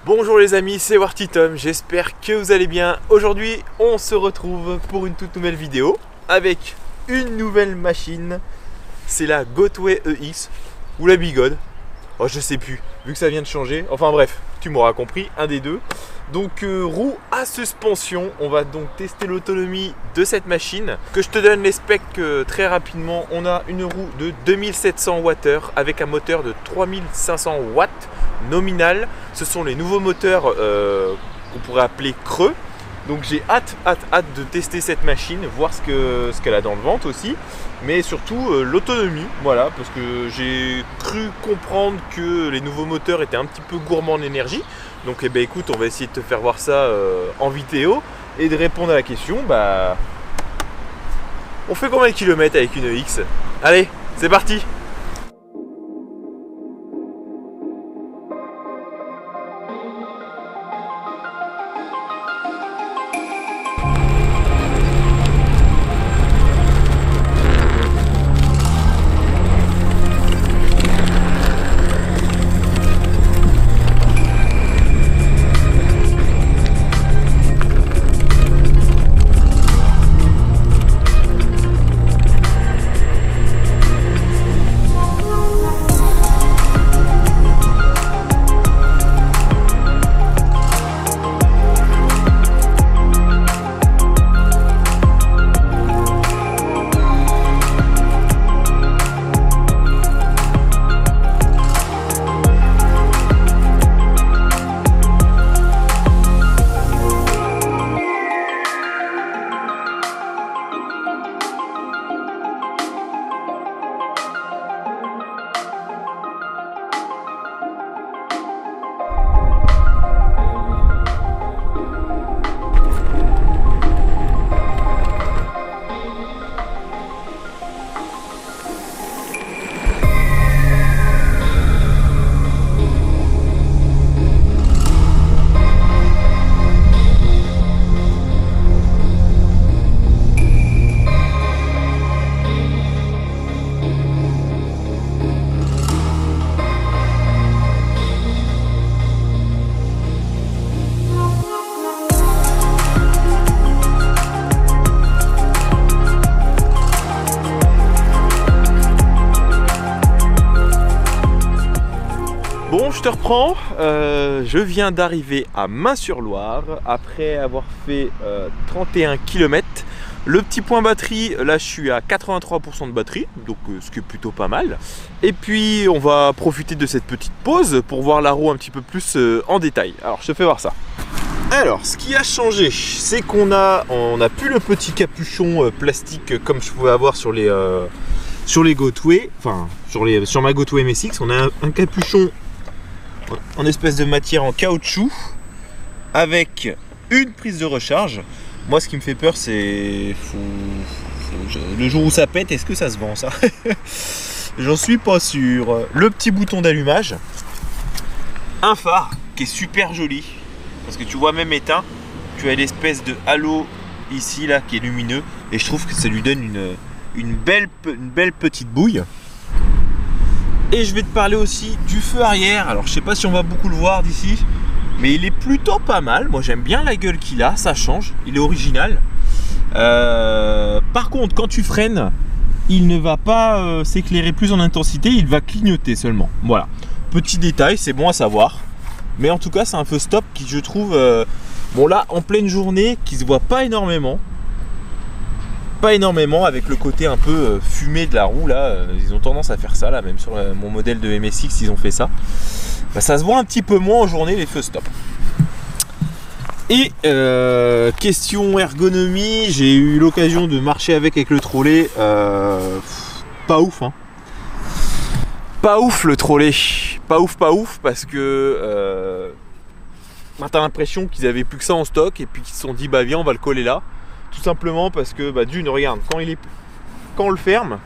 Bonjour les amis, c'est Warty-Tom, j'espère que vous allez bien. Aujourd'hui, on se retrouve pour une toute nouvelle vidéo avec une nouvelle machine. C'est la Gotway EX ou la Bigode. Oh, je sais plus, vu que ça vient de changer. Enfin bref, tu m'auras compris, un des deux. Donc roue à suspension, on va donc tester l'autonomie de cette machine. Que je te donne les specs très rapidement. On a une roue de 2700 Wh avec un moteur de 3500 watts nominal. Ce sont les nouveaux moteurs qu'on pourrait appeler creux. Donc j'ai hâte de tester cette machine, voir ce qu'elle a dans le ventre aussi, mais surtout l'autonomie, voilà, parce que j'ai cru comprendre que les nouveaux moteurs étaient un petit peu gourmands en énergie. Donc eh ben, écoute, on va essayer de te faire voir ça en vidéo et de répondre à la question, on fait combien de kilomètres avec une EX? Allez, c'est parti! Bon, je te reprends, je viens d'arriver à Main-sur-Loire après avoir fait 31 km. Le petit point batterie, là je suis à 83% de batterie, donc ce qui est plutôt pas mal. Et puis on va profiter de cette petite pause pour voir la roue un petit peu plus en détail. Alors je te fais voir ça. Alors, ce qui a changé, c'est qu'on a plus le petit capuchon plastique comme je pouvais avoir sur les Gotway, enfin sur ma Gotway MSX. On a un capuchon en espèce de matière en caoutchouc avec une prise de recharge. Moi, ce qui me fait peur, c'est le jour où ça pète, est-ce que ça se vend ça? J'en suis pas sûr. Le petit bouton d'allumage, un phare qui est super joli parce que tu vois, même éteint, tu as l'espèce de halo ici là qui est lumineux et je trouve que ça lui donne une belle petite bouille. Et je vais te parler aussi du feu arrière. Alors je sais pas si on va beaucoup le voir d'ici, mais il est plutôt pas mal. Moi j'aime bien la gueule qu'il a, ça change, il est original. Par contre quand tu freines, il ne va pas s'éclairer plus en intensité, il va clignoter seulement. Voilà, petit détail, c'est bon à savoir. Mais en tout cas c'est un feu stop qui je trouve, bon là en pleine journée, qui se voit pas énormément. Avec le côté un peu fumé de la roue là, ils ont tendance à faire ça là, même sur mon modèle de MSX ils ont fait ça. Ça se voit un petit peu moins en journée les feux stop. Et question ergonomie, j'ai eu l'occasion de marcher avec le trolley, pas ouf hein. Pas ouf le trolley, pas ouf parce que t'as l'impression qu'ils avaient plus que ça en stock et puis qu'ils se sont dit viens on va le coller là. Tout simplement parce que d'une, regarde, quand on le ferme,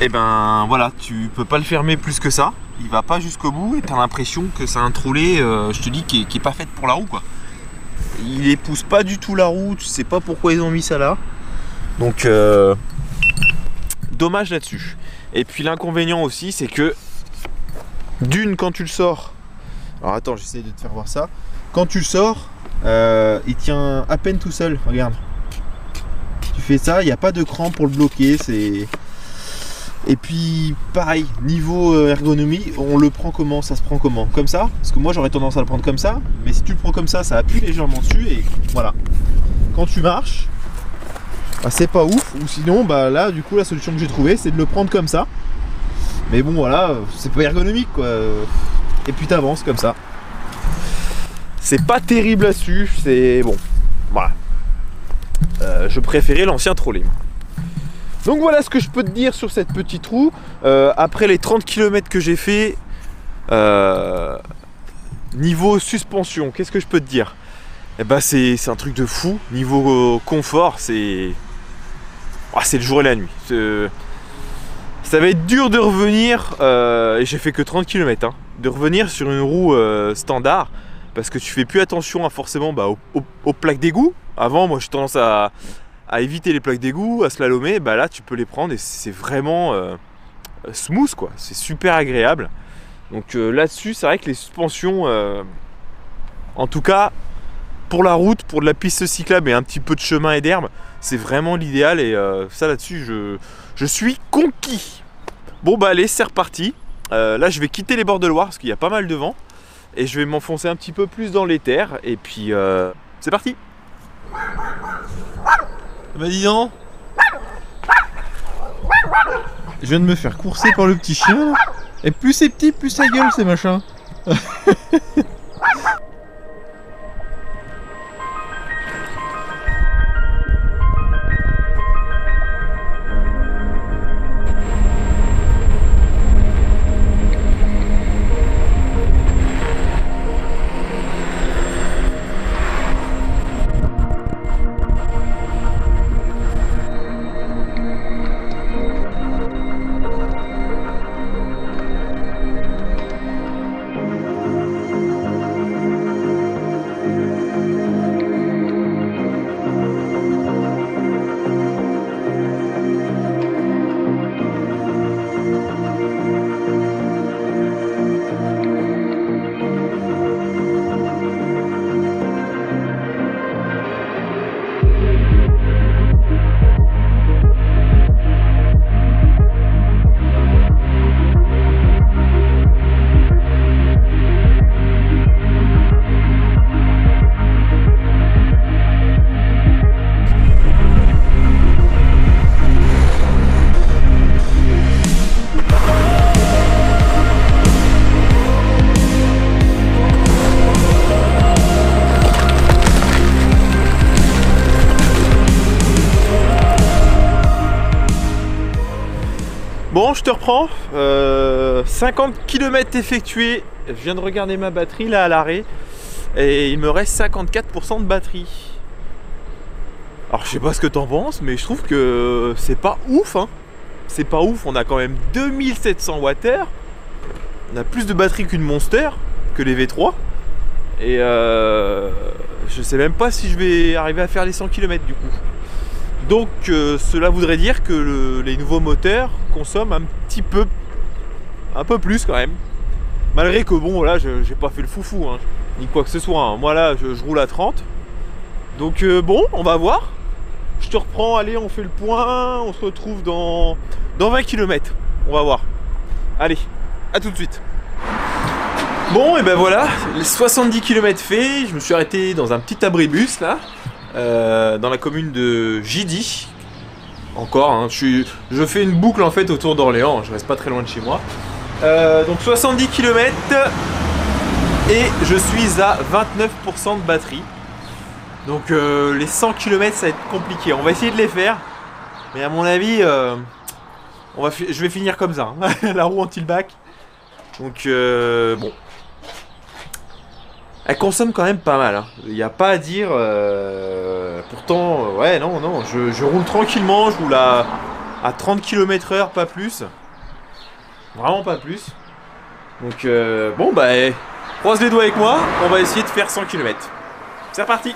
et voilà, tu peux pas le fermer plus que ça. Il va pas jusqu'au bout et tu as l'impression que c'est un trolley, je te dis, qui est pas fait pour la roue quoi. Il épouse pas du tout la roue, tu sais pas pourquoi ils ont mis ça là. Donc dommage là-dessus. Et puis l'inconvénient aussi, c'est que d'une, quand tu le sors, Alors attends, j'essaie de te faire voir ça. Quand tu le sors, il tient à peine tout seul, regarde. Tu fais ça, il n'y a pas de cran pour le bloquer, c'est... Et puis pareil, niveau ergonomie, on le prend comment? Ça se prend comment? Comme ça? Parce que moi j'aurais tendance à le prendre comme ça, mais si tu le prends comme ça appuie légèrement dessus et voilà. Quand tu marches, bah, c'est pas ouf, ou sinon bah là du coup la solution que j'ai trouvée c'est de le prendre comme ça. Mais bon voilà, c'est pas ergonomique quoi. Et puis t'avances comme ça. C'est pas terrible là-dessus, c'est bon. Voilà. Je préférais l'ancien trolley. Donc voilà ce que je peux te dire sur cette petite roue. Après les 30 km que j'ai fait, niveau suspension, qu'est-ce que je peux te dire? Eh ben c'est un truc de fou. Niveau confort, c'est le jour et la nuit. Ça va être dur de revenir, et j'ai fait que 30 km, hein, de revenir sur une roue standard, parce que tu fais plus attention forcément aux plaques d'égout. Avant, moi j'ai tendance à éviter les plaques d'égout, à slalomer. Bah là tu peux les prendre et c'est vraiment smooth quoi, c'est super agréable. Donc là-dessus c'est vrai que les suspensions, en tout cas pour la route, pour de la piste cyclable et un petit peu de chemin et d'herbe, c'est vraiment l'idéal. Et ça là-dessus je suis conquis. Bon bah allez, c'est reparti. Là je vais quitter les bords de Loire parce qu'il y a pas mal de vent et je vais m'enfoncer un petit peu plus dans les terres et puis c'est parti. Bah dis donc, je viens de me faire courser par le petit chien là. Et plus c'est petit, plus ça gueule ces machins. Bon, je te reprends. 50 km effectués. Je viens de regarder ma batterie là à l'arrêt. Et il me reste 54% de batterie. Alors je sais pas ce que t'en penses, mais je trouve que c'est pas ouf, hein. C'est pas ouf, on a quand même 2700 Wh. On a plus de batterie qu'une Monster, que les V3. Et je sais même pas si je vais arriver à faire les 100 km du coup. Donc cela voudrait dire que les nouveaux moteurs consomment un peu plus quand même. Malgré que bon là j'ai pas fait le foufou hein, ni quoi que ce soit hein. Moi là je roule à 30. Donc bon, on va voir. Je te reprends, allez on fait le point. On se retrouve dans 20 km. On va voir. Allez, à tout de suite. Bon et ben voilà, les 70 km faits. Je me suis arrêté dans un petit abribus là, dans la commune de Jidy. Encore, hein, je fais une boucle en fait autour d'Orléans, je reste pas très loin de chez moi. Donc 70 km et je suis à 29% de batterie. Donc les 100 km ça va être compliqué, on va essayer de les faire. Mais à mon avis, je vais finir comme ça, hein. La roue anti-le-bac. Donc bon. Elle consomme quand même pas mal, hein. Il n'y a pas à dire. Pourtant, ouais, non, je roule tranquillement, je roule à 30 km/h, pas plus. Vraiment pas plus. Donc, bon, bah, croise les doigts avec moi, on va essayer de faire 100 km. C'est reparti!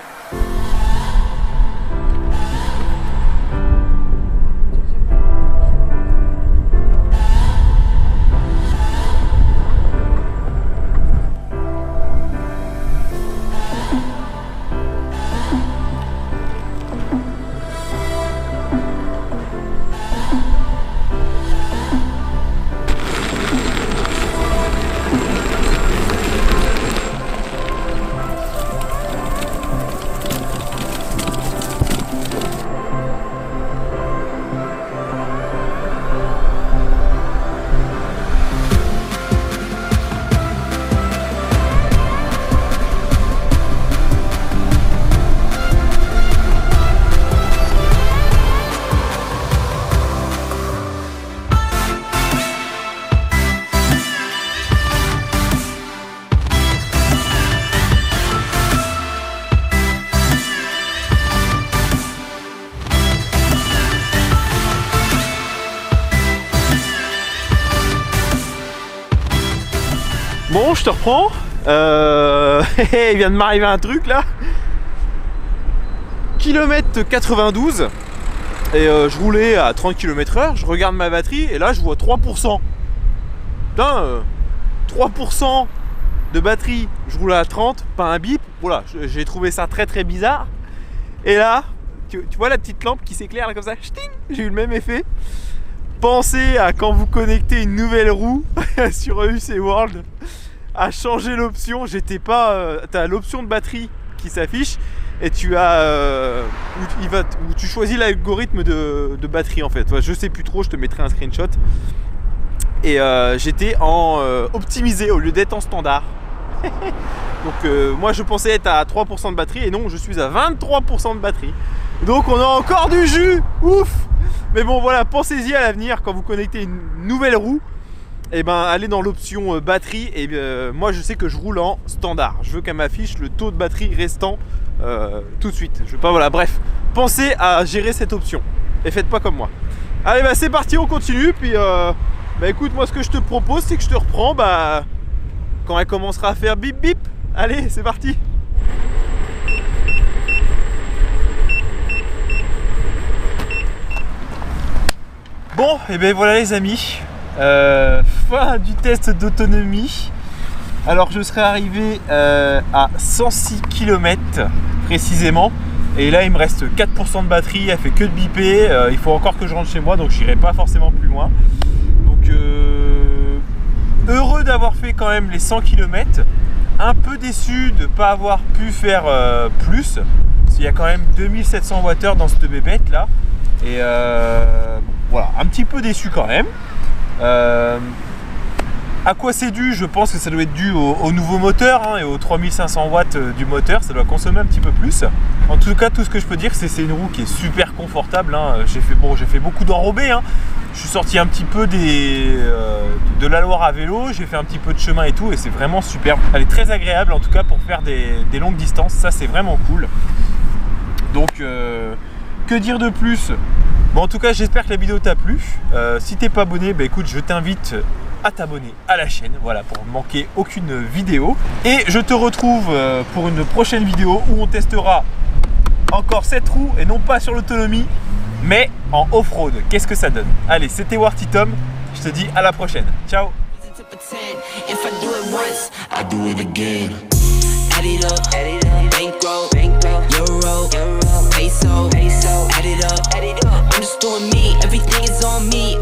Bon, je te reprends. Il vient de m'arriver un truc là. Kilomètre 92. Et je roulais à 30 km/h. Je regarde ma batterie et là je vois 3%. Putain, 3% de batterie. Je roule à 30, pas un bip. Voilà, j'ai trouvé ça très très bizarre. Et là, tu vois la petite lampe qui s'éclaire là comme ça. J'ai eu le même effet. Pensez à quand vous connectez une nouvelle roue sur EUC World, à changer l'option. J'étais pas. T'as l'option de batterie qui s'affiche et tu as où tu choisis l'algorithme de batterie en fait. Ouais, je sais plus trop. Je te mettrai un screenshot. Et j'étais en optimisé au lieu d'être en standard. Donc moi je pensais être à 3% de batterie et non, je suis à 23% de batterie. Donc on a encore du jus. Ouf. Mais bon voilà, pensez-y à l'avenir quand vous connectez une nouvelle roue, et ben allez dans l'option batterie. Et moi je sais que je roule en standard. Je veux qu'elle m'affiche le taux de batterie restant tout de suite. Je veux pas, voilà, bref, pensez à gérer cette option et faites pas comme moi. Allez, bah c'est parti, on continue. Puis bah écoute, moi ce que je te propose, c'est que je te reprends quand elle commencera à faire bip bip. Allez, c'est parti. Bon, et ben voilà les amis, fin du test d'autonomie. Alors je serais arrivé à 106 km précisément. Et là il me reste 4% de batterie, elle fait que de biper. Il faut encore que je rentre chez moi, donc j'irai pas forcément plus loin. Donc heureux d'avoir fait quand même les 100 km. Un peu déçu de ne pas avoir pu faire plus. Parce qu'il y a quand même 2700 Wh dans cette bébête là. Et voilà, un petit peu déçu quand même. À quoi c'est dû? Je pense que ça doit être dû au nouveau moteur hein, et aux 3500 watts du moteur. Ça doit consommer un petit peu plus. En tout cas, tout ce que je peux dire, c'est une roue qui est super confortable. Hein. J'ai fait beaucoup d'enrobés. Hein. Je suis sorti un petit peu de la Loire à vélo. J'ai fait un petit peu de chemin et tout. Et c'est vraiment superbe. Elle est très agréable en tout cas pour faire des longues distances. Ça, c'est vraiment cool. Donc, que dire de plus? Bon, en tout cas, j'espère que la vidéo t'a plu. Si t'es pas abonné, bah écoute, je t'invite à t'abonner à la chaîne, voilà, pour ne manquer aucune vidéo. Et je te retrouve pour une prochaine vidéo où on testera encore cette roue et non pas sur l'autonomie, mais en off-road. Qu'est-ce que ça donne? Allez, c'était Warty Tom. Je te dis à la prochaine. Ciao. Peso, add it up, I'm just doing me, everything is on me.